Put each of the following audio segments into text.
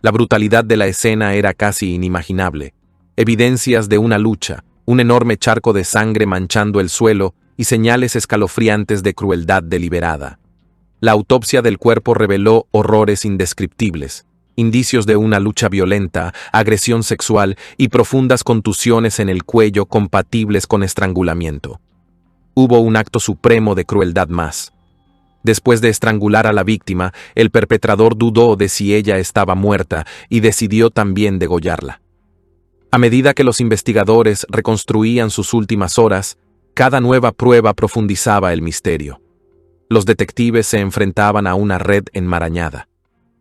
La brutalidad de la escena era casi inimaginable. Evidencias de una lucha, un enorme charco de sangre manchando el suelo y señales escalofriantes de crueldad deliberada. La autopsia del cuerpo reveló horrores indescriptibles, indicios de una lucha violenta, agresión sexual y profundas contusiones en el cuello compatibles con estrangulamiento. Hubo un acto supremo de crueldad más. Después de estrangular a la víctima, el perpetrador dudó de si ella estaba muerta y decidió también degollarla. A medida que los investigadores reconstruían sus últimas horas, cada nueva prueba profundizaba el misterio. Los detectives se enfrentaban a una red enmarañada.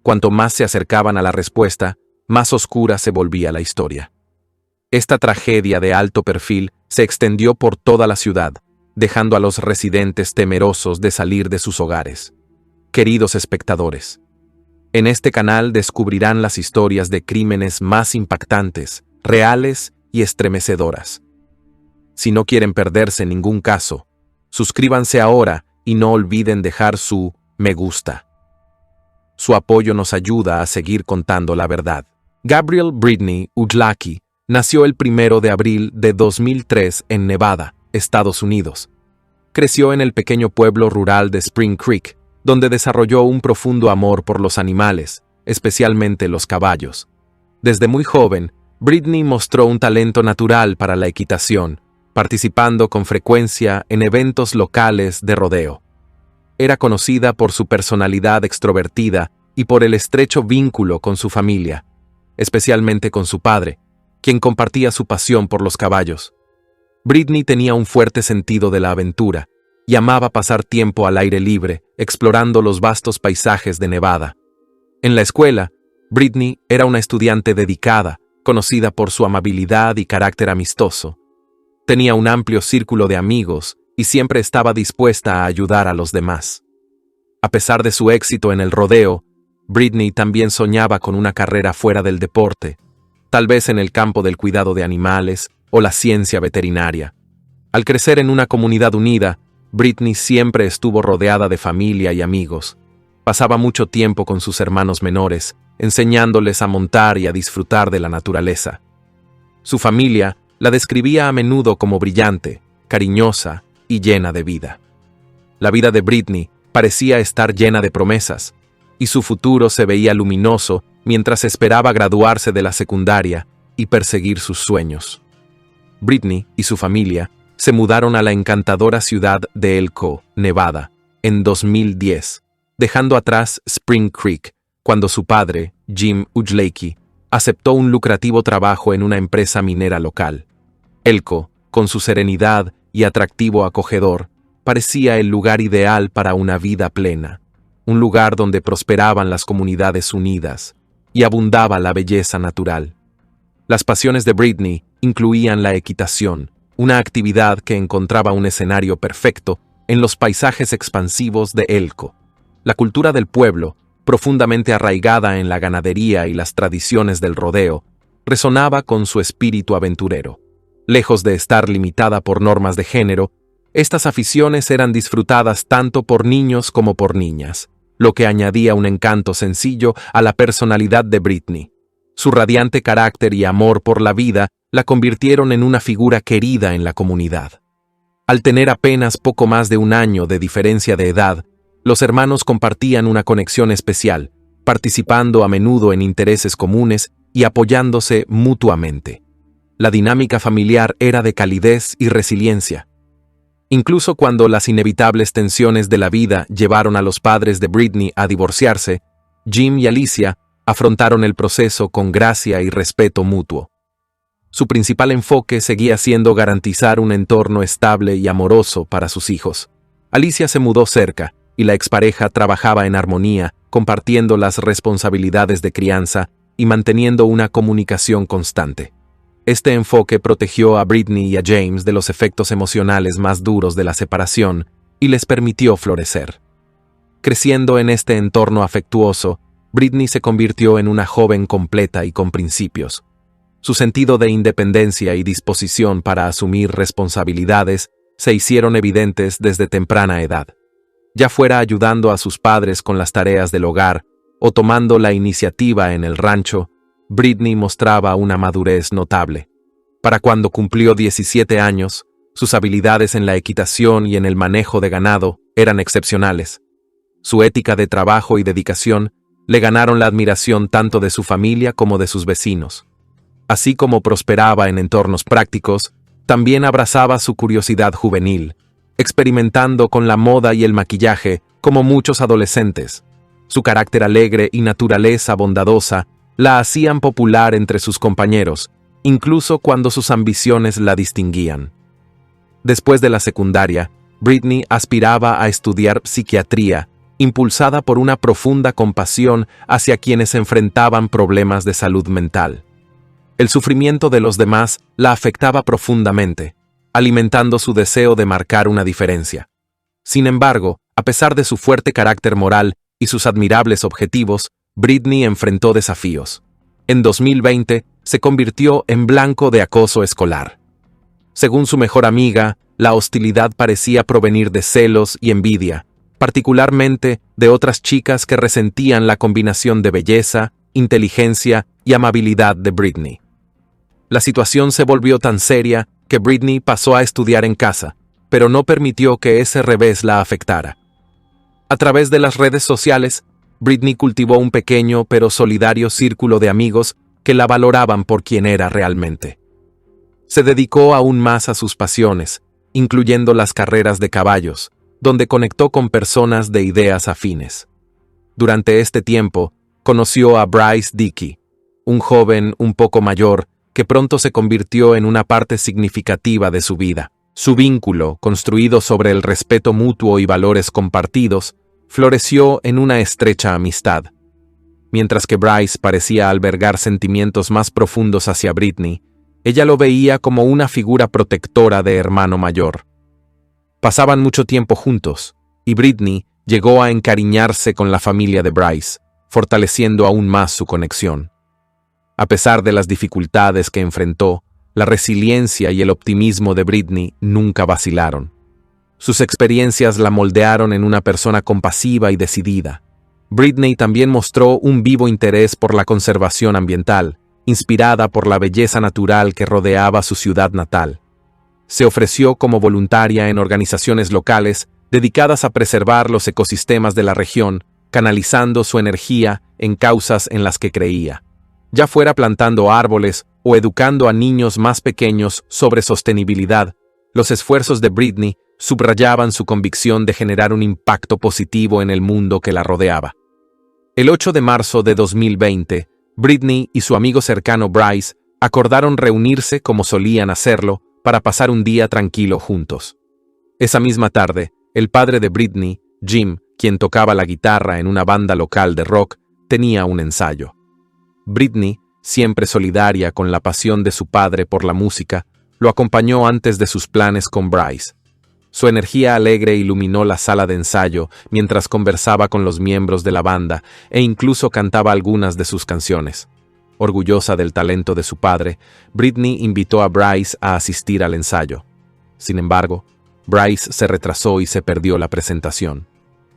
Cuanto más se acercaban a la respuesta, más oscura se volvía la historia. Esta tragedia de alto perfil se extendió por toda la ciudad, dejando a los residentes temerosos de salir de sus hogares. Queridos espectadores, en este canal descubrirán las historias de crímenes más impactantes, reales y estremecedoras. Si no quieren perderse ningún caso, suscríbanse ahora y no olviden dejar su me gusta. Su apoyo nos ayuda a seguir contando la verdad. Gabriel Brittany Udlaki nació el 1 de abril de 2003 en Nevada, Estados Unidos. Creció en el pequeño pueblo rural de Spring Creek, donde desarrolló un profundo amor por los animales, especialmente los caballos. Desde muy joven, Brittany mostró un talento natural para la equitación, participando con frecuencia en eventos locales de rodeo. Era conocida por su personalidad extrovertida y por el estrecho vínculo con su familia, especialmente con su padre, quien compartía su pasión por los caballos. Brittany tenía un fuerte sentido de la aventura y amaba pasar tiempo al aire libre, explorando los vastos paisajes de Nevada. En la escuela, Brittany era una estudiante dedicada, conocida por su amabilidad y carácter amistoso. Tenía un amplio círculo de amigos y siempre estaba dispuesta a ayudar a los demás. A pesar de su éxito en el rodeo, Brittany también soñaba con una carrera fuera del deporte, tal vez en el campo del cuidado de animales o la ciencia veterinaria. Al crecer en una comunidad unida, Brittany siempre estuvo rodeada de familia y amigos. Pasaba mucho tiempo con sus hermanos menores, enseñándoles a montar y a disfrutar de la naturaleza. Su familia la describía a menudo como brillante, cariñosa y llena de vida. La vida de Brittany parecía estar llena de promesas, y su futuro se veía luminoso mientras esperaba graduarse de la secundaria y perseguir sus sueños. Brittany y su familia se mudaron a la encantadora ciudad de Elko, Nevada, en 2010, dejando atrás Spring Creek, cuando su padre, Jim Udlaki, aceptó un lucrativo trabajo en una empresa minera local. Elko, con su serenidad y atractivo acogedor, parecía el lugar ideal para una vida plena, un lugar donde prosperaban las comunidades unidas y abundaba la belleza natural. Las pasiones de Brittany incluían la equitación, una actividad que encontraba un escenario perfecto en los paisajes expansivos de Elko. La cultura del pueblo, profundamente arraigada en la ganadería y las tradiciones del rodeo, resonaba con su espíritu aventurero. Lejos de estar limitada por normas de género, estas aficiones eran disfrutadas tanto por niños como por niñas, lo que añadía un encanto sencillo a la personalidad de Brittany. Su radiante carácter y amor por la vida la convirtieron en una figura querida en la comunidad. Al tener apenas poco más de un año de diferencia de edad, los hermanos compartían una conexión especial, participando a menudo en intereses comunes y apoyándose mutuamente. La dinámica familiar era de calidez y resiliencia. Incluso cuando las inevitables tensiones de la vida llevaron a los padres de Brittany a divorciarse, Jim y Alicia afrontaron el proceso con gracia y respeto mutuo. Su principal enfoque seguía siendo garantizar un entorno estable y amoroso para sus hijos. Alicia se mudó cerca, y la expareja trabajaba en armonía, compartiendo las responsabilidades de crianza y manteniendo una comunicación constante. Este enfoque protegió a Brittany y a James de los efectos emocionales más duros de la separación y les permitió florecer. Creciendo en este entorno afectuoso, Brittany se convirtió en una joven completa y con principios. Su sentido de independencia y disposición para asumir responsabilidades se hicieron evidentes desde temprana edad. Ya fuera ayudando a sus padres con las tareas del hogar o tomando la iniciativa en el rancho, Britney mostraba una madurez notable. Para cuando cumplió 17 años, sus habilidades en la equitación y en el manejo de ganado eran excepcionales. Su ética de trabajo y dedicación le ganaron la admiración tanto de su familia como de sus vecinos. Así como prosperaba en entornos prácticos, también abrazaba su curiosidad juvenil, experimentando con la moda y el maquillaje como muchos adolescentes. Su carácter alegre y naturaleza bondadosa la hacían popular entre sus compañeros, incluso cuando sus ambiciones la distinguían. Después de la secundaria, Britney aspiraba a estudiar psiquiatría, impulsada por una profunda compasión hacia quienes enfrentaban problemas de salud mental. El sufrimiento de los demás la afectaba profundamente, alimentando su deseo de marcar una diferencia. Sin embargo, a pesar de su fuerte carácter moral y sus admirables objetivos, Britney enfrentó desafíos. En 2020, se convirtió en blanco de acoso escolar. Según su mejor amiga, la hostilidad parecía provenir de celos y envidia, particularmente de otras chicas que resentían la combinación de belleza, inteligencia y amabilidad de Britney. La situación se volvió tan seria que Britney pasó a estudiar en casa, pero no permitió que ese revés la afectara. A través de las redes sociales, Britney cultivó un pequeño pero solidario círculo de amigos que la valoraban por quien era realmente. Se dedicó aún más a sus pasiones, incluyendo las carreras de caballos, donde conectó con personas de ideas afines. Durante este tiempo, conoció a Bryce Dickey, un joven un poco mayor que pronto se convirtió en una parte significativa de su vida. Su vínculo, construido sobre el respeto mutuo y valores compartidos, floreció en una estrecha amistad. Mientras que Bryce parecía albergar sentimientos más profundos hacia Britney, ella lo veía como una figura protectora de hermano mayor. Pasaban mucho tiempo juntos, y Britney llegó a encariñarse con la familia de Bryce, fortaleciendo aún más su conexión. A pesar de las dificultades que enfrentó, la resiliencia y el optimismo de Britney nunca vacilaron. Sus experiencias la moldearon en una persona compasiva y decidida. Britney también mostró un vivo interés por la conservación ambiental, inspirada por la belleza natural que rodeaba su ciudad natal. Se ofreció como voluntaria en organizaciones locales dedicadas a preservar los ecosistemas de la región, canalizando su energía en causas en las que creía, ya fuera plantando árboles o educando a niños más pequeños sobre sostenibilidad. Los esfuerzos de Britney subrayaban su convicción de generar un impacto positivo en el mundo que la rodeaba. El 8 de marzo de 2020, Britney y su amigo cercano Bryce acordaron reunirse como solían hacerlo para pasar un día tranquilo juntos. Esa misma tarde, el padre de Britney, Jim, quien tocaba la guitarra en una banda local de rock, tenía un ensayo. Britney, siempre solidaria con la pasión de su padre por la música, lo acompañó antes de sus planes con Bryce. Su energía alegre iluminó la sala de ensayo mientras conversaba con los miembros de la banda e incluso cantaba algunas de sus canciones. Orgullosa del talento de su padre, Britney invitó a Bryce a asistir al ensayo. Sin embargo, Bryce se retrasó y se perdió la presentación.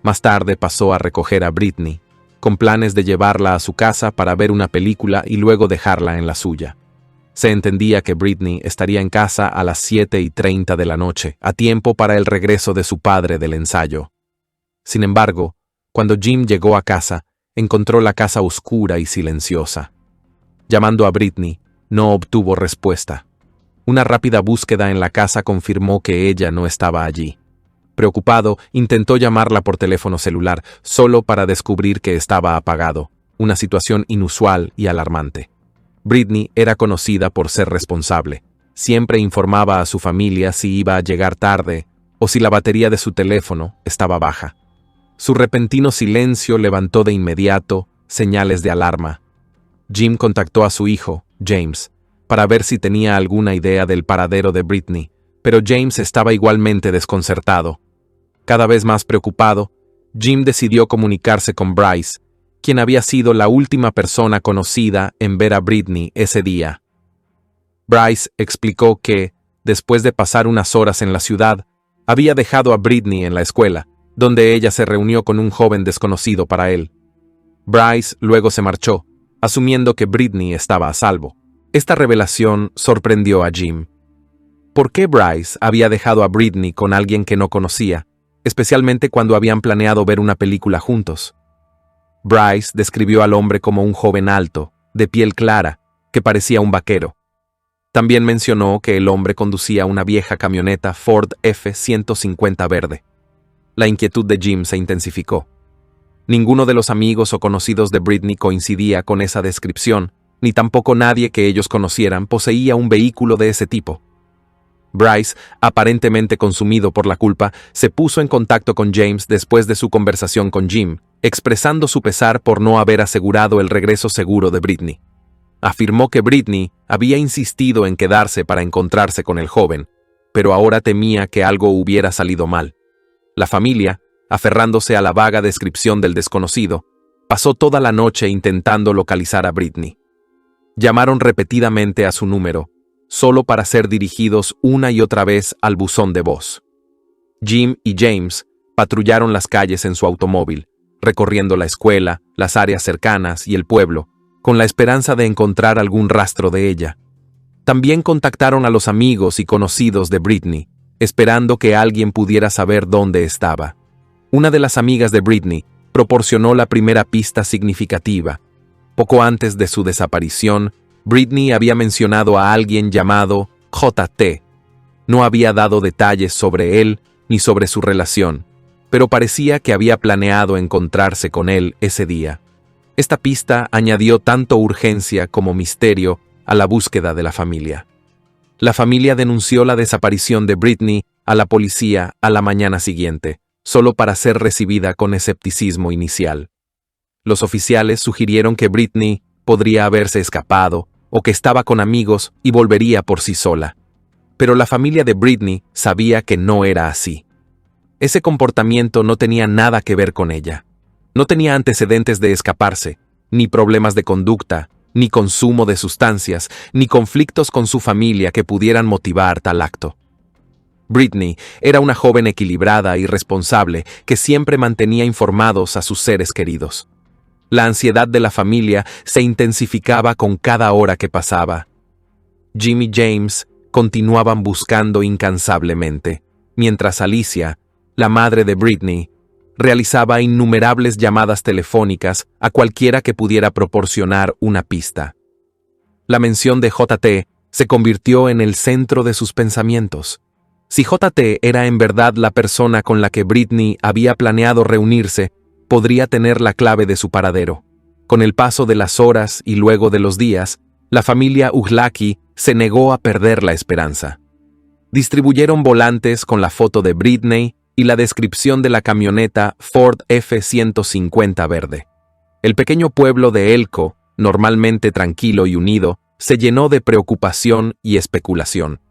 Más tarde pasó a recoger a Britney, con planes de llevarla a su casa para ver una película y luego dejarla en la suya. Se entendía que Britney estaría en casa a las 7:30 de la noche, a tiempo para el regreso de su padre del ensayo. Sin embargo, cuando Jim llegó a casa, encontró la casa oscura y silenciosa. Llamando a Britney, no obtuvo respuesta. Una rápida búsqueda en la casa confirmó que ella no estaba allí. Preocupado, intentó llamarla por teléfono celular, solo para descubrir que estaba apagado, una situación inusual y alarmante. Britney era conocida por ser responsable. Siempre informaba a su familia si iba a llegar tarde o si la batería de su teléfono estaba baja. Su repentino silencio levantó de inmediato señales de alarma. Jim contactó a su hijo, James, para ver si tenía alguna idea del paradero de Britney, pero James estaba igualmente desconcertado. Cada vez más preocupado, Jim decidió comunicarse con Bryce, quien había sido la última persona conocida en ver a Britney ese día. Bryce explicó que, después de pasar unas horas en la ciudad, había dejado a Britney en la escuela, donde ella se reunió con un joven desconocido para él. Bryce luego se marchó, asumiendo que Britney estaba a salvo. Esta revelación sorprendió a Jim. ¿Por qué Bryce había dejado a Britney con alguien que no conocía, especialmente cuando habían planeado ver una película juntos? Bryce describió al hombre como un joven alto, de piel clara, que parecía un vaquero. También mencionó que el hombre conducía una vieja camioneta Ford F-150 verde. La inquietud de Jim se intensificó. Ninguno de los amigos o conocidos de Britney coincidía con esa descripción, ni tampoco nadie que ellos conocieran poseía un vehículo de ese tipo. Bryce, aparentemente consumido por la culpa, se puso en contacto con James después de su conversación con Jim, expresando su pesar por no haber asegurado el regreso seguro de Britney. Afirmó que Britney había insistido en quedarse para encontrarse con el joven, pero ahora temía que algo hubiera salido mal. La familia, aferrándose a la vaga descripción del desconocido, pasó toda la noche intentando localizar a Britney. Llamaron repetidamente a su número, solo para ser dirigidos una y otra vez al buzón de voz. Jim y James patrullaron las calles en su automóvil, recorriendo la escuela, las áreas cercanas y el pueblo, con la esperanza de encontrar algún rastro de ella. También contactaron a los amigos y conocidos de Britney, esperando que alguien pudiera saber dónde estaba. Una de las amigas de Britney proporcionó la primera pista significativa. Poco antes de su desaparición, Britney había mencionado a alguien llamado J.T. No había dado detalles sobre él ni sobre su relación, pero parecía que había planeado encontrarse con él ese día. Esta pista añadió tanto urgencia como misterio a la búsqueda de la familia. La familia denunció la desaparición de Britney a la policía a la mañana siguiente, solo para ser recibida con escepticismo inicial. Los oficiales sugirieron que Britney podría haberse escapado o que estaba con amigos y volvería por sí sola. Pero la familia de Britney sabía que no era así. Ese comportamiento no tenía nada que ver con ella. No tenía antecedentes de escaparse, ni problemas de conducta, ni consumo de sustancias, ni conflictos con su familia que pudieran motivar tal acto. Britney era una joven equilibrada y responsable que siempre mantenía informados a sus seres queridos. La ansiedad de la familia se intensificaba con cada hora que pasaba. Jim y James continuaban buscando incansablemente, mientras Alicia, la madre de Britney, realizaba innumerables llamadas telefónicas a cualquiera que pudiera proporcionar una pista. La mención de J.T. se convirtió en el centro de sus pensamientos. Si J.T. era en verdad la persona con la que Britney había planeado reunirse, podría tener la clave de su paradero. Con el paso de las horas y luego de los días, la familia Ughlaki se negó a perder la esperanza. Distribuyeron volantes con la foto de Britney y la descripción de la camioneta Ford F-150 verde. El pequeño pueblo de Elko, normalmente tranquilo y unido, se llenó de preocupación y especulación.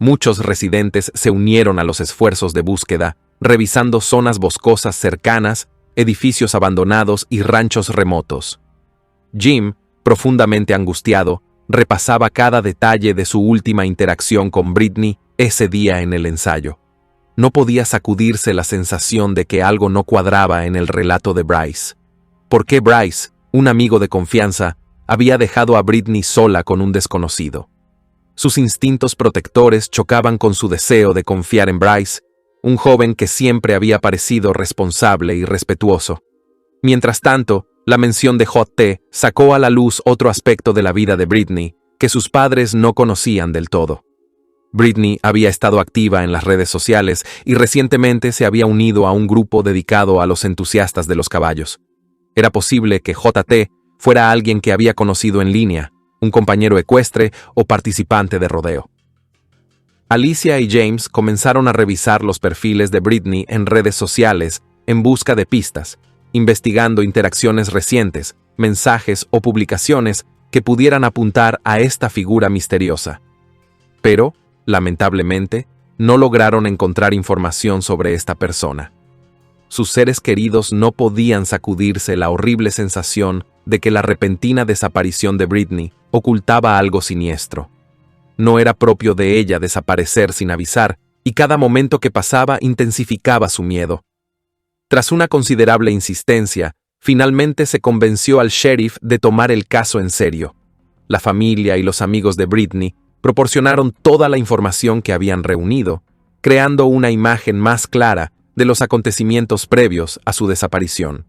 Muchos residentes se unieron a los esfuerzos de búsqueda, revisando zonas boscosas cercanas, edificios abandonados y ranchos remotos. Jim, profundamente angustiado, repasaba cada detalle de su última interacción con Britney ese día en el ensayo. No podía sacudirse la sensación de que algo no cuadraba en el relato de Bryce. ¿Por qué Bryce, un amigo de confianza, había dejado a Britney sola con un desconocido? Sus instintos protectores chocaban con su deseo de confiar en Bryce, un joven que siempre había parecido responsable y respetuoso. Mientras tanto, la mención de J.T. sacó a la luz otro aspecto de la vida de Britney que sus padres no conocían del todo. Britney había estado activa en las redes sociales y recientemente se había unido a un grupo dedicado a los entusiastas de los caballos. Era posible que J.T. fuera alguien que había conocido en línea, un compañero ecuestre o participante de rodeo. Alicia y James comenzaron a revisar los perfiles de Britney en redes sociales en busca de pistas, investigando interacciones recientes, mensajes o publicaciones que pudieran apuntar a esta figura misteriosa. Pero, lamentablemente, no lograron encontrar información sobre esta persona. Sus seres queridos no podían sacudirse la horrible sensación de que la repentina desaparición de Britney ocultaba algo siniestro. No era propio de ella desaparecer sin avisar, y cada momento que pasaba intensificaba su miedo. Tras una considerable insistencia, Finalmente se convenció al sheriff de tomar el caso en serio. La familia y los amigos de Britney proporcionaron toda la información que habían reunido, creando una imagen más clara de los acontecimientos previos a su desaparición.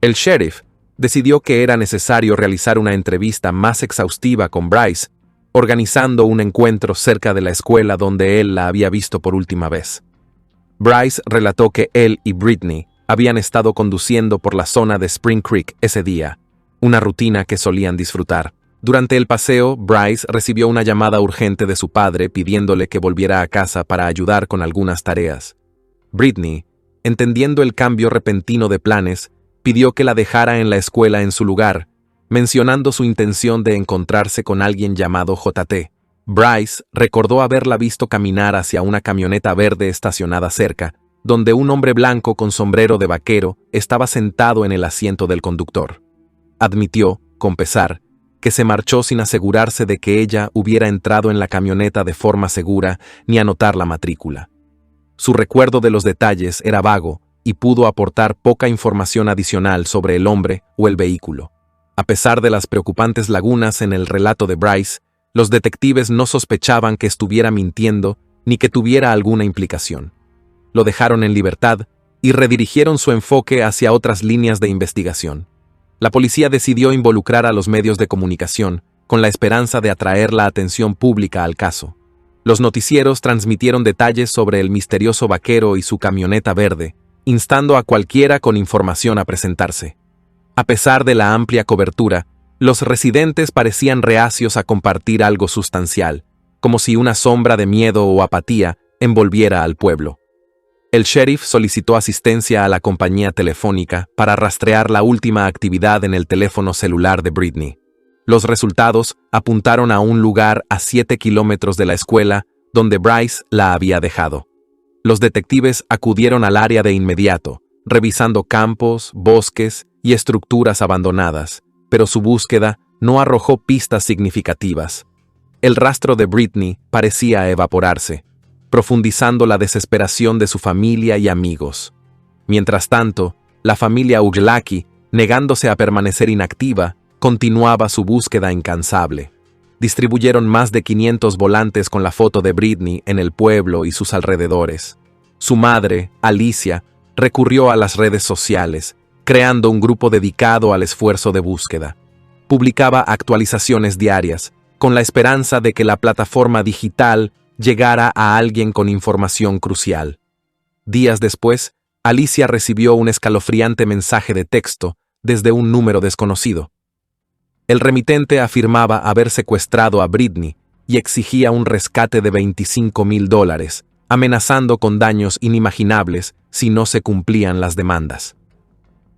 El sheriff decidió que era necesario realizar una entrevista más exhaustiva con Bryce, organizando un encuentro cerca de la escuela donde él la había visto por última vez. Bryce relató que él y Britney habían estado conduciendo por la zona de Spring Creek ese día, una rutina que solían disfrutar. Durante el paseo, Bryce recibió una llamada urgente de su padre pidiéndole que volviera a casa para ayudar con algunas tareas. Britney, entendiendo el cambio repentino de planes, pidió que la dejara en la escuela en su lugar, mencionando su intención de encontrarse con alguien llamado JT. Bryce recordó haberla visto caminar hacia una camioneta verde estacionada cerca, donde un hombre blanco con sombrero de vaquero estaba sentado en el asiento del conductor. Admitió, con pesar, que se marchó sin asegurarse de que ella hubiera entrado en la camioneta de forma segura ni anotar la matrícula. Su recuerdo de los detalles era vago y pudo aportar poca información adicional sobre el hombre o el vehículo. A pesar de las preocupantes lagunas en el relato de Bryce, los detectives no sospechaban que estuviera mintiendo ni que tuviera alguna implicación. Lo dejaron en libertad y redirigieron su enfoque hacia otras líneas de investigación. La policía decidió involucrar a los medios de comunicación, con la esperanza de atraer la atención pública al caso. Los noticieros transmitieron detalles sobre el misterioso vaquero y su camioneta verde, instando a cualquiera con información a presentarse. A pesar de la amplia cobertura, los residentes parecían reacios a compartir algo sustancial, como si una sombra de miedo o apatía envolviera al pueblo. El sheriff solicitó asistencia a la compañía telefónica para rastrear la última actividad en el teléfono celular de Britney. Los resultados apuntaron a un lugar a 7 kilómetros de la escuela donde Bryce la había dejado. Los detectives acudieron al área de inmediato, revisando campos, bosques y estructuras abandonadas, pero su búsqueda no arrojó pistas significativas. El rastro de Britney parecía evaporarse, profundizando la desesperación de su familia y amigos. Mientras tanto, la familia Ughlaki, negándose a permanecer inactiva, continuaba su búsqueda incansable. Distribuyeron más de 500 volantes con la foto de Britney en el pueblo y sus alrededores. Su madre, Alicia, recurrió a las redes sociales, creando un grupo dedicado al esfuerzo de búsqueda. Publicaba actualizaciones diarias, con la esperanza de que la plataforma digital llegara a alguien con información crucial. Días después, Alicia recibió un escalofriante mensaje de texto desde un número desconocido. El remitente afirmaba haber secuestrado a Britney y exigía un rescate de $25,000, amenazando con daños inimaginables si no se cumplían las demandas.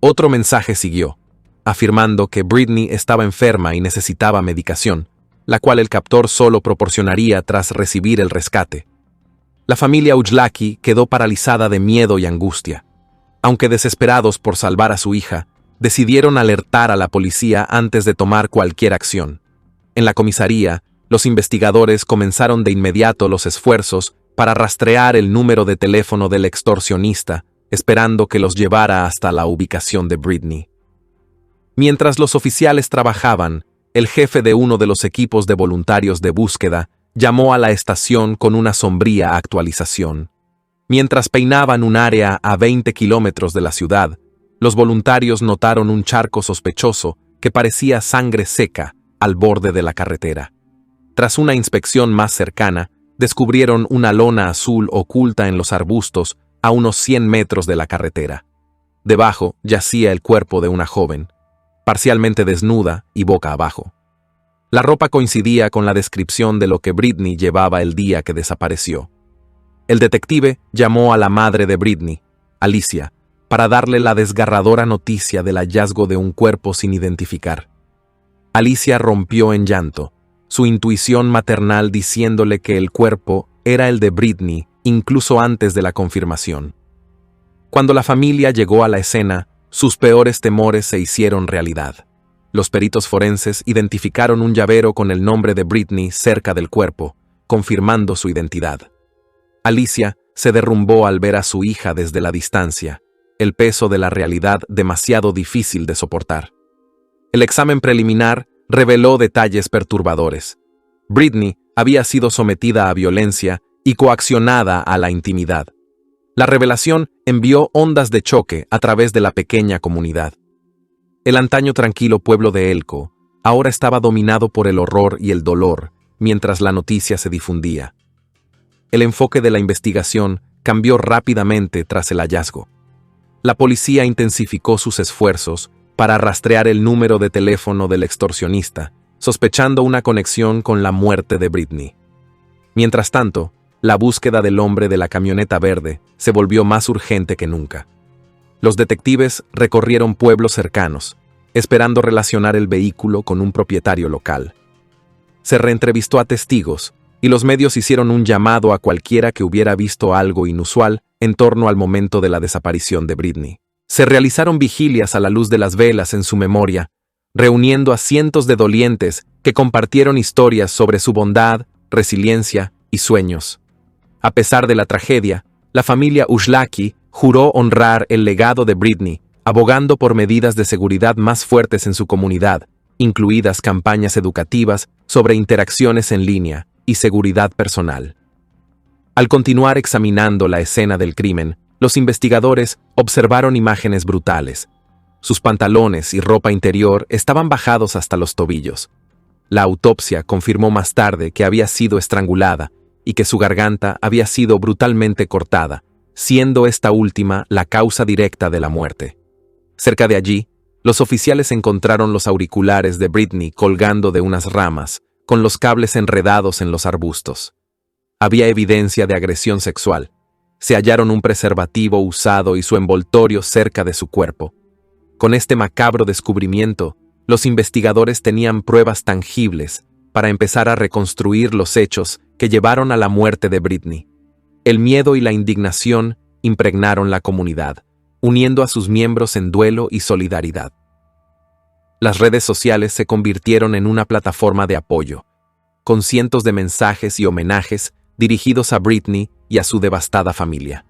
Otro mensaje siguió, afirmando que Britney estaba enferma y necesitaba medicación, la cual el captor solo proporcionaría tras recibir el rescate. La familia Ughlaki quedó paralizada de miedo y angustia. Aunque desesperados por salvar a su hija, decidieron alertar a la policía antes de tomar cualquier acción. En la comisaría, los investigadores comenzaron de inmediato los esfuerzos para rastrear el número de teléfono del extorsionista, esperando que los llevara hasta la ubicación de Britney. Mientras los oficiales trabajaban, el jefe de uno de los equipos de voluntarios de búsqueda llamó a la estación con una sombría actualización. Mientras peinaban un área a 20 kilómetros de la ciudad, los voluntarios notaron un charco sospechoso que parecía sangre seca al borde de la carretera. Tras una inspección más cercana, descubrieron una lona azul oculta en los arbustos a unos 100 metros de la carretera. Debajo yacía el cuerpo de una joven, parcialmente desnuda y boca abajo. La ropa coincidía con la descripción de lo que Britney llevaba el día que desapareció. El detective llamó a la madre de Britney, Alicia, para darle la desgarradora noticia del hallazgo de un cuerpo sin identificar. Alicia rompió en llanto, su intuición maternal diciéndole que el cuerpo era el de Britney incluso antes de la confirmación. Cuando la familia llegó a la escena, sus peores temores se hicieron realidad. Los peritos forenses identificaron un llavero con el nombre de Britney cerca del cuerpo, confirmando su identidad. Alicia se derrumbó al ver a su hija desde la distancia, el peso de la realidad demasiado difícil de soportar. El examen preliminar reveló detalles perturbadores. Britney había sido sometida a violencia y coaccionada a la intimidad. La revelación envió ondas de choque a través de la pequeña comunidad. El antaño tranquilo pueblo de Elko ahora estaba dominado por el horror y el dolor mientras la noticia se difundía. El enfoque de la investigación cambió rápidamente tras el hallazgo. La policía intensificó sus esfuerzos para rastrear el número de teléfono del extorsionista, sospechando una conexión con la muerte de Britney. Mientras tanto, la búsqueda del hombre de la camioneta verde se volvió más urgente que nunca. Los detectives recorrieron pueblos cercanos, esperando relacionar el vehículo con un propietario local. Se reentrevistó a testigos, y los medios hicieron un llamado a cualquiera que hubiera visto algo inusual en torno al momento de la desaparición de Britney. Se realizaron vigilias a la luz de las velas en su memoria, reuniendo a cientos de dolientes que compartieron historias sobre su bondad, resiliencia y sueños. A pesar de la tragedia, la familia Ushlaki juró honrar el legado de Britney, abogando por medidas de seguridad más fuertes en su comunidad, incluidas campañas educativas sobre interacciones en línea y seguridad personal. Al continuar examinando la escena del crimen, los investigadores observaron imágenes brutales. Sus pantalones y ropa interior estaban bajados hasta los tobillos. La autopsia confirmó más tarde que había sido estrangulada y que su garganta había sido brutalmente cortada, siendo esta última la causa directa de la muerte. Cerca de allí, los oficiales encontraron los auriculares de Britney colgando de unas ramas, con los cables enredados en los arbustos. Había evidencia de agresión sexual. Se hallaron un preservativo usado y su envoltorio cerca de su cuerpo. Con este macabro descubrimiento, los investigadores tenían pruebas tangibles para empezar a reconstruir los hechos que llevaron a la muerte de Britney. El miedo y la indignación impregnaron la comunidad, uniendo a sus miembros en duelo y solidaridad. Las redes sociales se convirtieron en una plataforma de apoyo, con cientos de mensajes y homenajes dirigidos a Britney y a su devastada familia.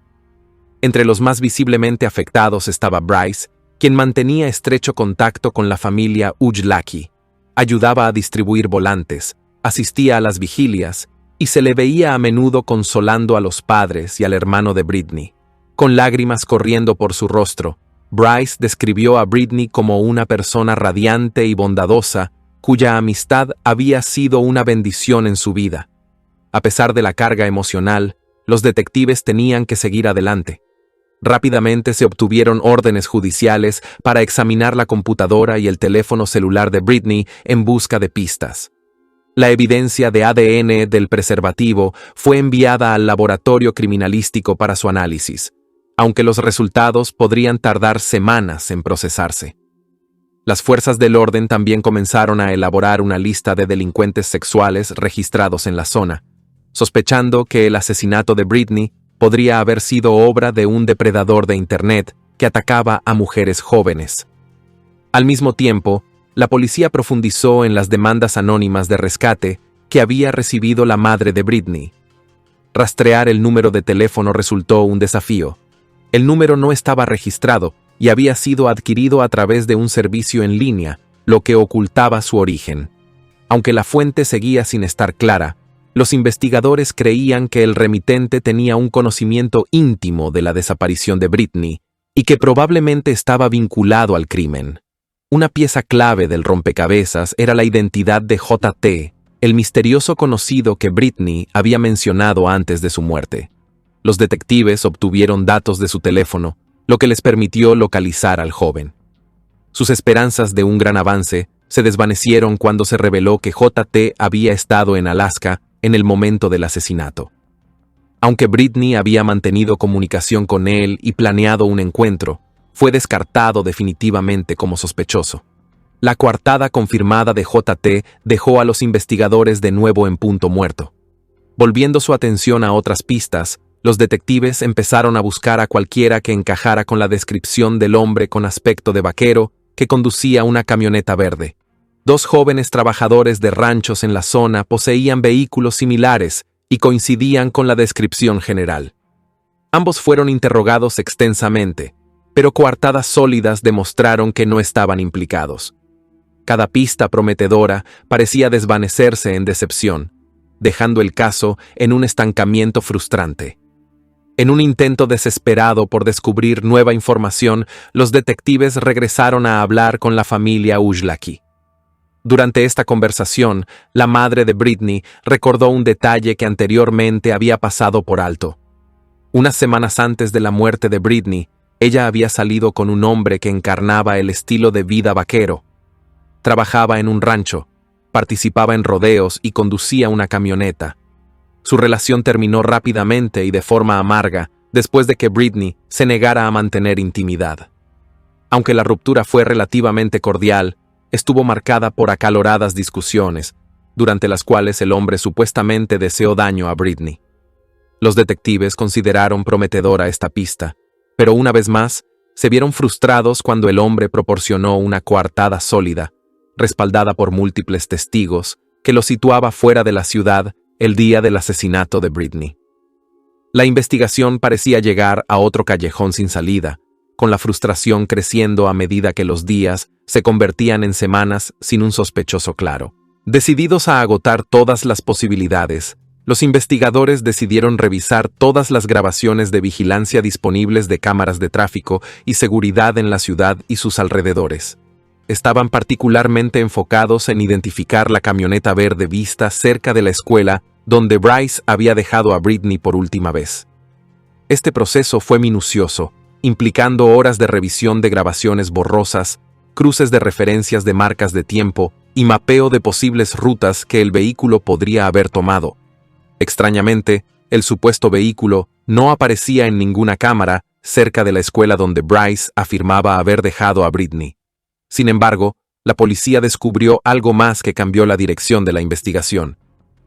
Entre los más visiblemente afectados estaba Bryce, quien mantenía estrecho contacto con la familia Ushlaki, ayudaba a distribuir volantes, asistía a las vigilias y se le veía a menudo consolando a los padres y al hermano de Britney. Con lágrimas corriendo por su rostro, Bryce describió a Britney como una persona radiante y bondadosa, cuya amistad había sido una bendición en su vida. A pesar de la carga emocional, los detectives tenían que seguir adelante. Rápidamente se obtuvieron órdenes judiciales para examinar la computadora y el teléfono celular de Britney en busca de pistas. La evidencia de ADN del preservativo fue enviada al laboratorio criminalístico para su análisis, aunque los resultados podrían tardar semanas en procesarse. Las fuerzas del orden también comenzaron a elaborar una lista de delincuentes sexuales registrados en la zona, sospechando que el asesinato de Britney podría haber sido obra de un depredador de Internet que atacaba a mujeres jóvenes. Al mismo tiempo, la policía profundizó en las demandas anónimas de rescate que había recibido la madre de Britney. Rastrear el número de teléfono resultó un desafío. El número no estaba registrado y había sido adquirido a través de un servicio en línea, lo que ocultaba su origen. Aunque la fuente seguía sin estar clara, los investigadores creían que el remitente tenía un conocimiento íntimo de la desaparición de Britney y que probablemente estaba vinculado al crimen. Una pieza clave del rompecabezas era la identidad de J.T., el misterioso conocido que Britney había mencionado antes de su muerte. Los detectives obtuvieron datos de su teléfono, lo que les permitió localizar al joven. Sus esperanzas de un gran avance se desvanecieron cuando se reveló que J.T. había estado en Alaska en el momento del asesinato. Aunque Britney había mantenido comunicación con él y planeado un encuentro, fue descartado definitivamente como sospechoso. La coartada confirmada de J.T. dejó a los investigadores de nuevo en punto muerto. Volviendo su atención a otras pistas, los detectives empezaron a buscar a cualquiera que encajara con la descripción del hombre con aspecto de vaquero que conducía una camioneta verde. 2 jóvenes trabajadores de ranchos en la zona poseían vehículos similares y coincidían con la descripción general. Ambos fueron interrogados extensamente, pero coartadas sólidas demostraron que no estaban implicados. Cada pista prometedora parecía desvanecerse en decepción, dejando el caso en un estancamiento frustrante. En un intento desesperado por descubrir nueva información, los detectives regresaron a hablar con la familia Ujlaki. Durante esta conversación, la madre de Britney recordó un detalle que anteriormente había pasado por alto. Unas semanas antes de la muerte de Britney, ella había salido con un hombre que encarnaba el estilo de vida vaquero. Trabajaba en un rancho, participaba en rodeos y conducía una camioneta. Su relación terminó rápidamente y de forma amarga después de que Britney se negara a mantener intimidad. Aunque la ruptura fue relativamente cordial, estuvo marcada por acaloradas discusiones, durante las cuales el hombre supuestamente deseó daño a Britney. Los detectives consideraron prometedora esta pista, pero una vez más, se vieron frustrados cuando el hombre proporcionó una coartada sólida, respaldada por múltiples testigos, que lo situaba fuera de la ciudad el día del asesinato de Britney. La investigación parecía llegar a otro callejón sin salida, con la frustración creciendo a medida que los días se convertían en semanas sin un sospechoso claro. Decididos a agotar todas las posibilidades, los investigadores decidieron revisar todas las grabaciones de vigilancia disponibles de cámaras de tráfico y seguridad en la ciudad y sus alrededores. Estaban particularmente enfocados en identificar la camioneta verde vista cerca de la escuela donde Bryce había dejado a Britney por última vez. Este proceso fue minucioso, implicando horas de revisión de grabaciones borrosas, cruces de referencias de marcas de tiempo y mapeo de posibles rutas que el vehículo podría haber tomado. Extrañamente, el supuesto vehículo no aparecía en ninguna cámara cerca de la escuela donde Bryce afirmaba haber dejado a Britney. Sin embargo, la policía descubrió algo más que cambió la dirección de la investigación.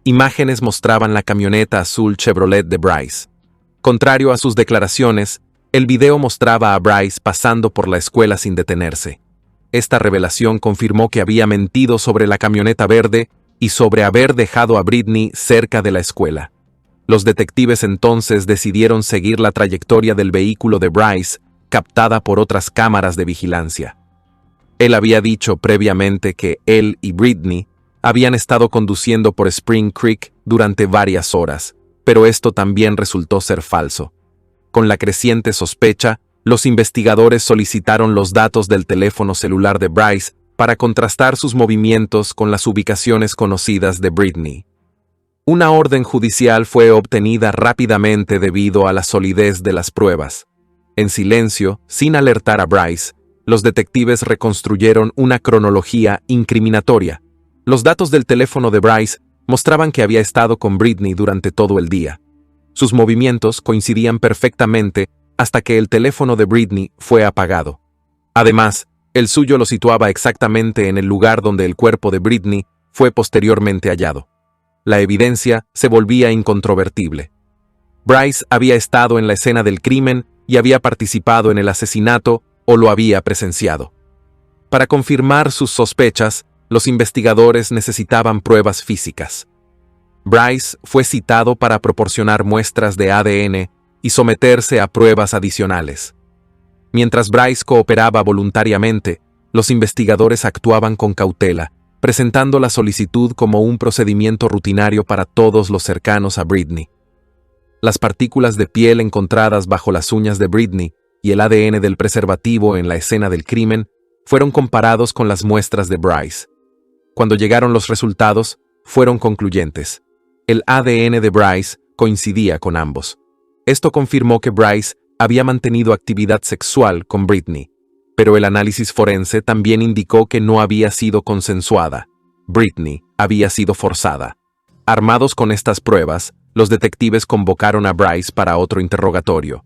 Imágenes mostraban la camioneta azul Chevrolet de Bryce. Contrario a sus declaraciones, el video mostraba a Bryce pasando por la escuela sin detenerse. Esta revelación confirmó que había mentido sobre la camioneta verde y sobre haber dejado a Britney cerca de la escuela. Los detectives entonces decidieron seguir la trayectoria del vehículo de Bryce, captada por otras cámaras de vigilancia. Él había dicho previamente que él y Britney habían estado conduciendo por Spring Creek durante varias horas, pero esto también resultó ser falso. Con la creciente sospecha, los investigadores solicitaron los datos del teléfono celular de Bryce para contrastar sus movimientos con las ubicaciones conocidas de Britney. Una orden judicial fue obtenida rápidamente debido a la solidez de las pruebas. En silencio, sin alertar a Bryce, los detectives reconstruyeron una cronología incriminatoria. Los datos del teléfono de Bryce mostraban que había estado con Britney durante todo el día. Sus movimientos coincidían perfectamente hasta que el teléfono de Britney fue apagado. Además, el suyo lo situaba exactamente en el lugar donde el cuerpo de Britney fue posteriormente hallado. La evidencia se volvía incontrovertible. Bryce había estado en la escena del crimen y había participado en el asesinato o lo había presenciado. Para confirmar sus sospechas, los investigadores necesitaban pruebas físicas. Bryce fue citado para proporcionar muestras de ADN y someterse a pruebas adicionales. Mientras Bryce cooperaba voluntariamente, los investigadores actuaban con cautela, presentando la solicitud como un procedimiento rutinario para todos los cercanos a Britney. Las partículas de piel encontradas bajo las uñas de Britney y el ADN del preservativo en la escena del crimen fueron comparados con las muestras de Bryce. Cuando llegaron los resultados, fueron concluyentes. El ADN de Bryce coincidía con ambos. Esto confirmó que Bryce había mantenido actividad sexual con Britney, pero el análisis forense también indicó que no había sido consensuada. Britney había sido forzada. Armados con estas pruebas, los detectives convocaron a Bryce para otro interrogatorio.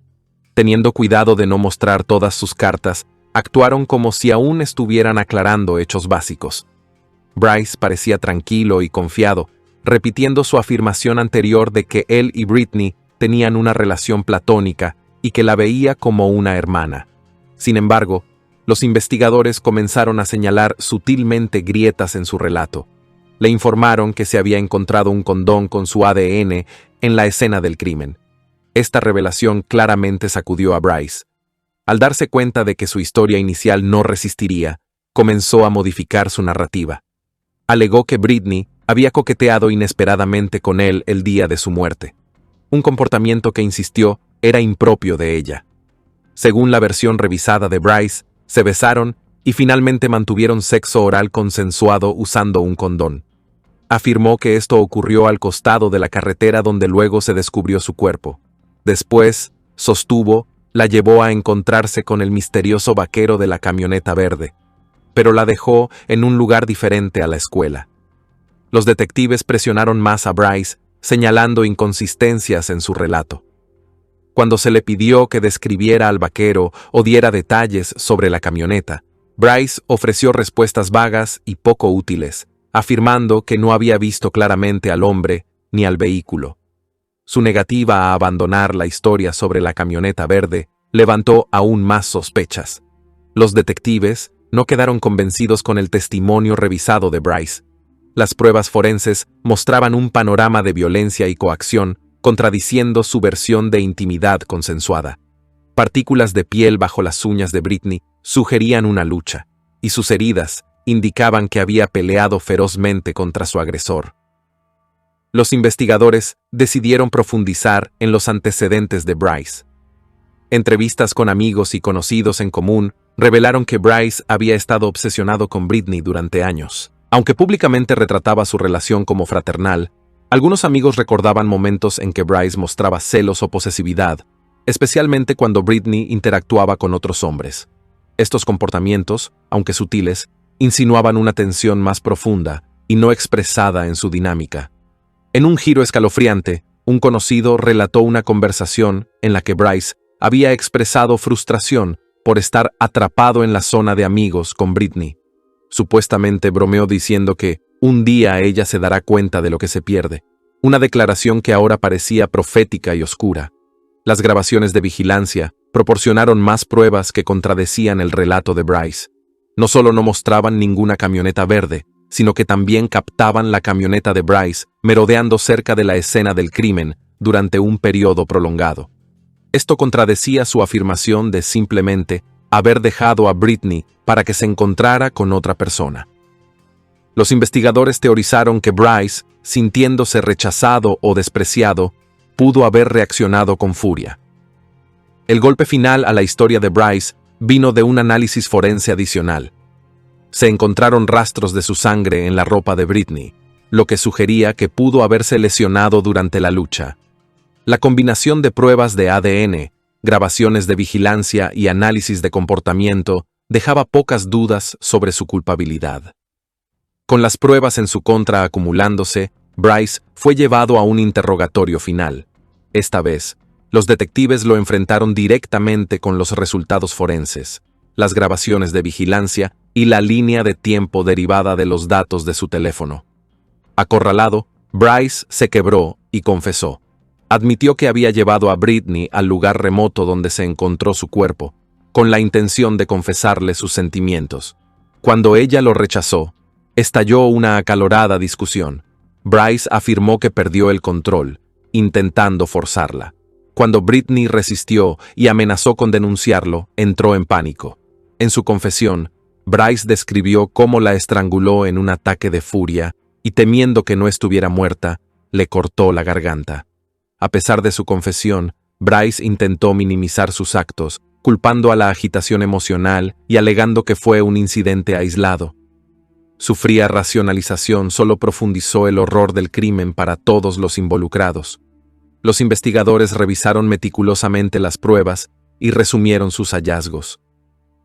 Teniendo cuidado de no mostrar todas sus cartas, actuaron como si aún estuvieran aclarando hechos básicos. Bryce parecía tranquilo y confiado, repitiendo su afirmación anterior de que él y Britney tenían una relación platónica y que la veía como una hermana. Sin embargo, los investigadores comenzaron a señalar sutilmente grietas en su relato. Le informaron que se había encontrado un condón con su ADN en la escena del crimen. Esta revelación claramente sacudió a Bryce. Al darse cuenta de que su historia inicial no resistiría, comenzó a modificar su narrativa. Alegó que Britney había coqueteado inesperadamente con él el día de su muerte, un comportamiento que insistió era impropio de ella. Según la versión revisada de Bryce, se besaron y finalmente mantuvieron sexo oral consensuado usando un condón. Afirmó que esto ocurrió al costado de la carretera donde luego se descubrió su cuerpo. Después, sostuvo, la llevó a encontrarse con el misterioso vaquero de la camioneta verde, pero la dejó en un lugar diferente a la escuela. Los detectives presionaron más a Bryce, señalando inconsistencias en su relato. Cuando se le pidió que describiera al vaquero o diera detalles sobre la camioneta, Bryce ofreció respuestas vagas y poco útiles, afirmando que no había visto claramente al hombre ni al vehículo. Su negativa a abandonar la historia sobre la camioneta verde levantó aún más sospechas. Los detectives no quedaron convencidos con el testimonio revisado de Bryce. Las pruebas forenses mostraban un panorama de violencia y coacción, contradiciendo su versión de intimidad consensuada. Partículas de piel bajo las uñas de Britney sugerían una lucha, y sus heridas indicaban que había peleado ferozmente contra su agresor. Los investigadores decidieron profundizar en los antecedentes de Bryce. Entrevistas con amigos y conocidos en común revelaron que Bryce había estado obsesionado con Britney durante años. Aunque públicamente retrataba su relación como fraternal, algunos amigos recordaban momentos en que Bryce mostraba celos o posesividad, especialmente cuando Britney interactuaba con otros hombres. Estos comportamientos, aunque sutiles, insinuaban una tensión más profunda y no expresada en su dinámica. En un giro escalofriante, un conocido relató una conversación en la que Bryce había expresado frustración por estar atrapado en la zona de amigos con Britney. Supuestamente bromeó diciendo que un día ella se dará cuenta de lo que se pierde, una declaración que ahora parecía profética y oscura. Las grabaciones de vigilancia proporcionaron más pruebas que contradecían el relato de Bryce. No solo no mostraban ninguna camioneta verde, sino que también captaban la camioneta de Bryce merodeando cerca de la escena del crimen durante un periodo prolongado. Esto contradecía su afirmación de simplemente haber dejado a Britney para que se encontrara con otra persona. Los investigadores teorizaron que Bryce, sintiéndose rechazado o despreciado, pudo haber reaccionado con furia. El golpe final a la historia de Bryce vino de un análisis forense adicional. Se encontraron rastros de su sangre en la ropa de Britney, lo que sugería que pudo haberse lesionado durante la lucha. La combinación de pruebas de ADN, grabaciones de vigilancia y análisis de comportamiento dejaba pocas dudas sobre su culpabilidad. Con las pruebas en su contra acumulándose, Bryce fue llevado a un interrogatorio final. Esta vez, los detectives lo enfrentaron directamente con los resultados forenses, las grabaciones de vigilancia y la línea de tiempo derivada de los datos de su teléfono. Acorralado, Bryce se quebró y confesó. Admitió que había llevado a Britney al lugar remoto donde se encontró su cuerpo, con la intención de confesarle sus sentimientos. Cuando ella lo rechazó, estalló una acalorada discusión. Bryce afirmó que perdió el control, intentando forzarla. Cuando Britney resistió y amenazó con denunciarlo, entró en pánico. En su confesión, Bryce describió cómo la estranguló en un ataque de furia y, temiendo que no estuviera muerta, le cortó la garganta. A pesar de su confesión, Bryce intentó minimizar sus actos, culpando a la agitación emocional y alegando que fue un incidente aislado. Su fría racionalización solo profundizó el horror del crimen para todos los involucrados. Los investigadores revisaron meticulosamente las pruebas y resumieron sus hallazgos.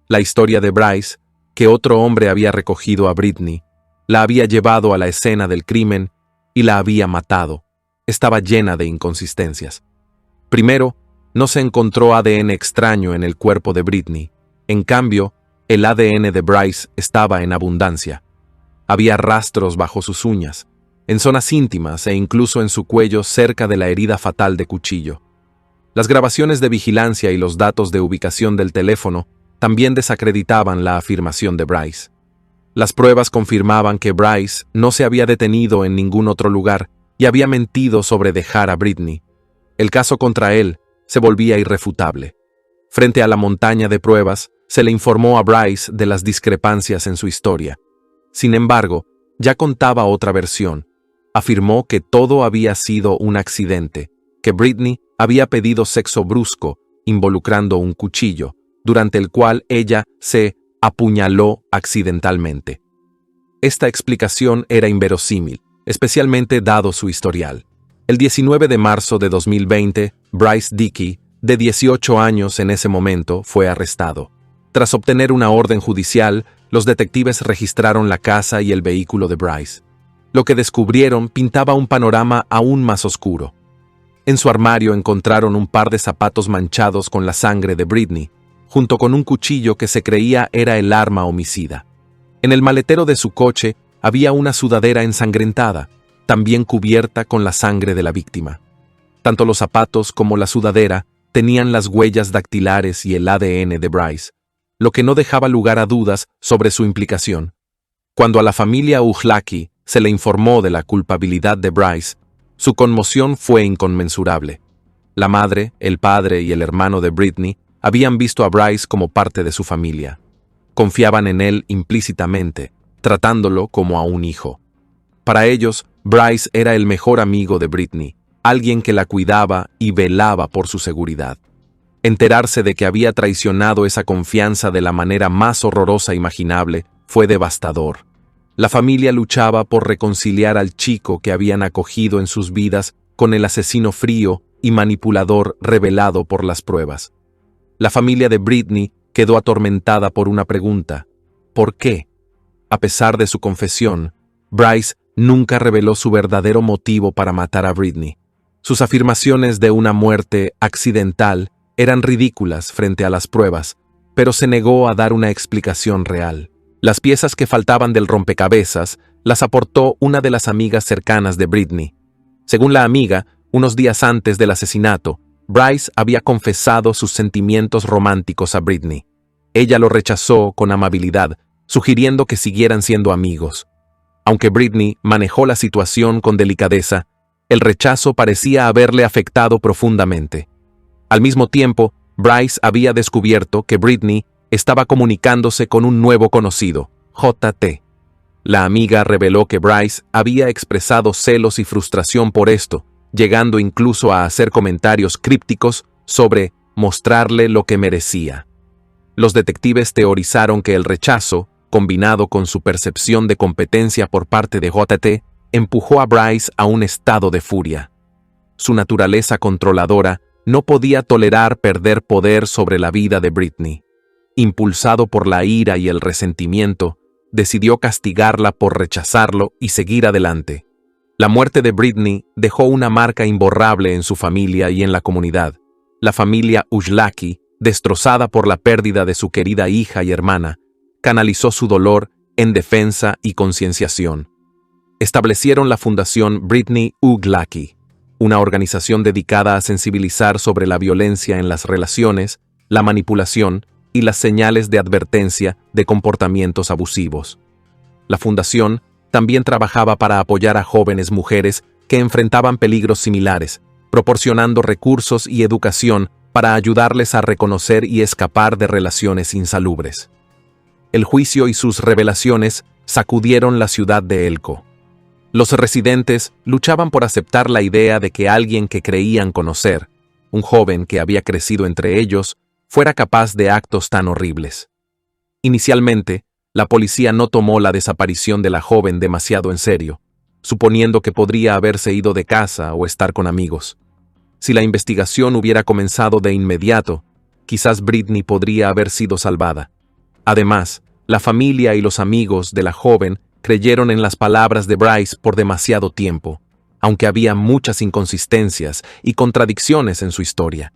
La historia de Bryce, que otro hombre había recogido a Britney, la había llevado a la escena del crimen y la había matado, estaba llena de inconsistencias. Primero, no se encontró ADN extraño en el cuerpo de Britney. En cambio, el ADN de Bryce estaba en abundancia. Había rastros bajo sus uñas, en zonas íntimas e incluso en su cuello cerca de la herida fatal de cuchillo. Las grabaciones de vigilancia y los datos de ubicación del teléfono también desacreditaban la afirmación de Bryce. Las pruebas confirmaban que Bryce no se había detenido en ningún otro lugar y había mentido sobre dejar a Britney. El caso contra él se volvía irrefutable. Frente a la montaña de pruebas, se le informó a Bryce de las discrepancias en su historia. Sin embargo, ya contaba otra versión. Afirmó que todo había sido un accidente, que Britney había pedido sexo brusco, involucrando un cuchillo, durante el cual ella se apuñaló accidentalmente. Esta explicación era inverosímil, especialmente dado su historial. El 19 de marzo de 2020, Bryce Dickey, de 18 años en ese momento, fue arrestado. Tras obtener una orden judicial, los detectives registraron la casa y el vehículo de Bryce. Lo que descubrieron pintaba un panorama aún más oscuro. En su armario encontraron un par de zapatos manchados con la sangre de Britney, junto con un cuchillo que se creía era el arma homicida. En el maletero de su coche había una sudadera ensangrentada, también cubierta con la sangre de la víctima. Tanto los zapatos como la sudadera tenían las huellas dactilares y el ADN de Bryce, lo que no dejaba lugar a dudas sobre su implicación. Cuando a la familia Ujlaki se le informó de la culpabilidad de Bryce, su conmoción fue inconmensurable. La madre, el padre y el hermano de Britney habían visto a Bryce como parte de su familia. Confiaban en él implícitamente, tratándolo como a un hijo. Para ellos, Bryce era el mejor amigo de Britney, alguien que la cuidaba y velaba por su seguridad. Enterarse de que había traicionado esa confianza de la manera más horrorosa imaginable fue devastador. La familia luchaba por reconciliar al chico que habían acogido en sus vidas con el asesino frío y manipulador revelado por las pruebas. La familia de Britney quedó atormentada por una pregunta: ¿por qué? A pesar de su confesión, Bryce nunca reveló su verdadero motivo para matar a Britney. Sus afirmaciones de una muerte accidental eran ridículas frente a las pruebas, pero se negó a dar una explicación real. Las piezas que faltaban del rompecabezas las aportó una de las amigas cercanas de Britney. Según la amiga, unos días antes del asesinato, Bryce había confesado sus sentimientos románticos a Britney. Ella lo rechazó con amabilidad, sugiriendo que siguieran siendo amigos. Aunque Britney manejó la situación con delicadeza, el rechazo parecía haberle afectado profundamente. Al mismo tiempo, Bryce había descubierto que Britney estaba comunicándose con un nuevo conocido, JT. La amiga reveló que Bryce había expresado celos y frustración por esto, llegando incluso a hacer comentarios crípticos sobre mostrarle lo que merecía. Los detectives teorizaron que el rechazo, combinado con su percepción de competencia por parte de JT, empujó a Bryce a un estado de furia. Su naturaleza controladora no podía tolerar perder poder sobre la vida de Britney. Impulsado por la ira y el resentimiento, decidió castigarla por rechazarlo y seguir adelante. La muerte de Britney dejó una marca imborrable en su familia y en la comunidad. La familia Ujlaki, destrozada por la pérdida de su querida hija y hermana, canalizó su dolor en defensa y concienciación. Establecieron la Fundación Britney Ujlaki, una organización dedicada a sensibilizar sobre la violencia en las relaciones, la manipulación y las señales de advertencia de comportamientos abusivos. La fundación también trabajaba para apoyar a jóvenes mujeres que enfrentaban peligros similares, proporcionando recursos y educación para ayudarles a reconocer y escapar de relaciones insalubres. El juicio y sus revelaciones sacudieron la ciudad de Elko. Los residentes luchaban por aceptar la idea de que alguien que creían conocer, un joven que había crecido entre ellos, fuera capaz de actos tan horribles. Inicialmente, la policía no tomó la desaparición de la joven demasiado en serio, suponiendo que podría haberse ido de casa o estar con amigos. Si la investigación hubiera comenzado de inmediato, quizás Britney podría haber sido salvada. Además, la familia y los amigos de la joven creyeron en las palabras de Bryce por demasiado tiempo, aunque había muchas inconsistencias y contradicciones en su historia.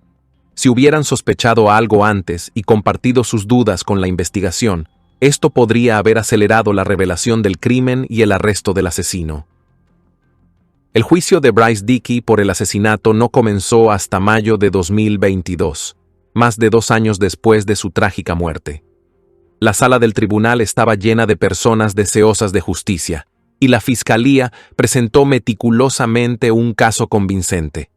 Si hubieran sospechado algo antes y compartido sus dudas con la investigación, esto podría haber acelerado la revelación del crimen y el arresto del asesino. El juicio de Bryce Dickey por el asesinato no comenzó hasta mayo de 2022, más de 2 años después de su trágica muerte. La sala del tribunal estaba llena de personas deseosas de justicia, y la fiscalía presentó meticulosamente un caso convincente.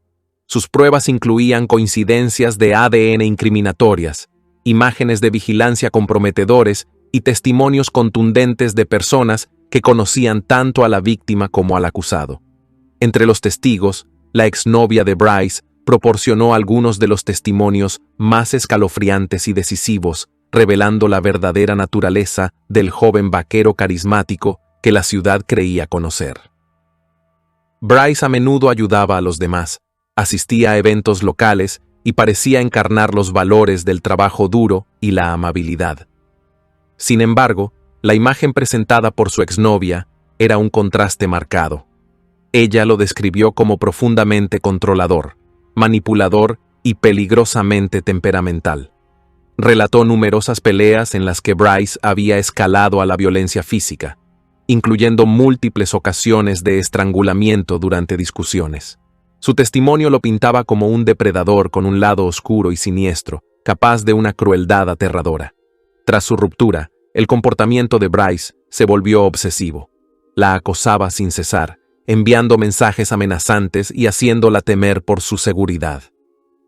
Sus pruebas incluían coincidencias de ADN incriminatorias, imágenes de vigilancia comprometedores y testimonios contundentes de personas que conocían tanto a la víctima como al acusado. Entre los testigos, la exnovia de Bryce proporcionó algunos de los testimonios más escalofriantes y decisivos, revelando la verdadera naturaleza del joven vaquero carismático que la ciudad creía conocer. Bryce a menudo ayudaba a los demás, asistía a eventos locales y parecía encarnar los valores del trabajo duro y la amabilidad. Sin embargo, la imagen presentada por su exnovia era un contraste marcado. Ella lo describió como profundamente controlador, manipulador y peligrosamente temperamental. Relató numerosas peleas en las que Bryce había escalado a la violencia física, incluyendo múltiples ocasiones de estrangulamiento durante discusiones. Su testimonio lo pintaba como un depredador con un lado oscuro y siniestro, capaz de una crueldad aterradora. Tras su ruptura, el comportamiento de Bryce se volvió obsesivo. La acosaba sin cesar, enviando mensajes amenazantes y haciéndola temer por su seguridad.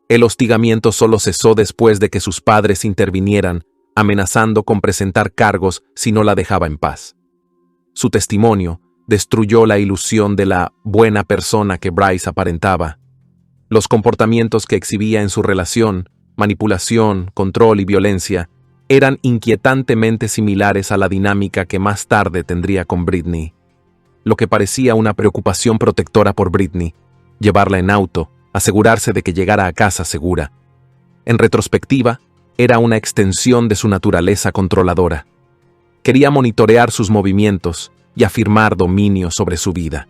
El hostigamiento solo cesó después de que sus padres intervinieran, amenazando con presentar cargos si no la dejaba en paz. Su testimonio destruyó la ilusión de la buena persona que Bryce aparentaba. Los comportamientos que exhibía en su relación, manipulación, control y violencia, eran inquietantemente similares a la dinámica que más tarde tendría con Britney. Lo que parecía una preocupación protectora por Britney, llevarla en auto, asegurarse de que llegara a casa segura. En retrospectiva, era una extensión de su naturaleza controladora. Quería monitorear sus movimientos y afirmar dominio sobre su vida.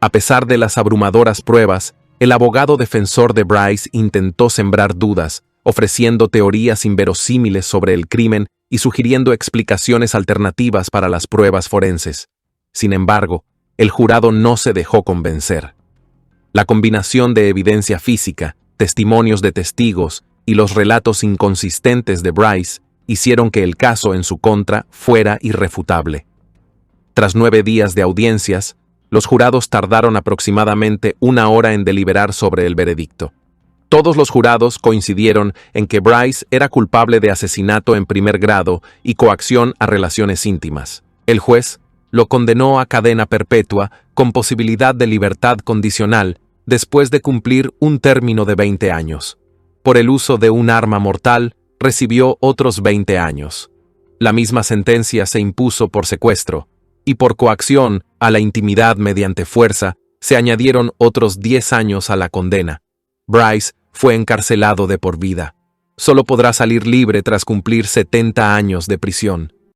A pesar de las abrumadoras pruebas, el abogado defensor de Bryce intentó sembrar dudas, ofreciendo teorías inverosímiles sobre el crimen y sugiriendo explicaciones alternativas para las pruebas forenses. Sin embargo, el jurado no se dejó convencer. La combinación de evidencia física, testimonios de testigos y los relatos inconsistentes de Bryce hicieron que el caso en su contra fuera irrefutable. Tras 9 días de audiencias, los jurados tardaron aproximadamente 1 hora en deliberar sobre el veredicto. Todos los jurados coincidieron en que Bryce era culpable de asesinato en primer grado y coacción a relaciones íntimas. El juez lo condenó a cadena perpetua con posibilidad de libertad condicional después de cumplir un término de 20 años. Por el uso de un arma mortal, recibió otros 20 años. La misma sentencia se impuso por secuestro, y por coacción a la intimidad mediante fuerza se añadieron otros 10 años a la condena. Bryce fue encarcelado de por vida. Solo podrá salir libre tras cumplir 70 años de prisión.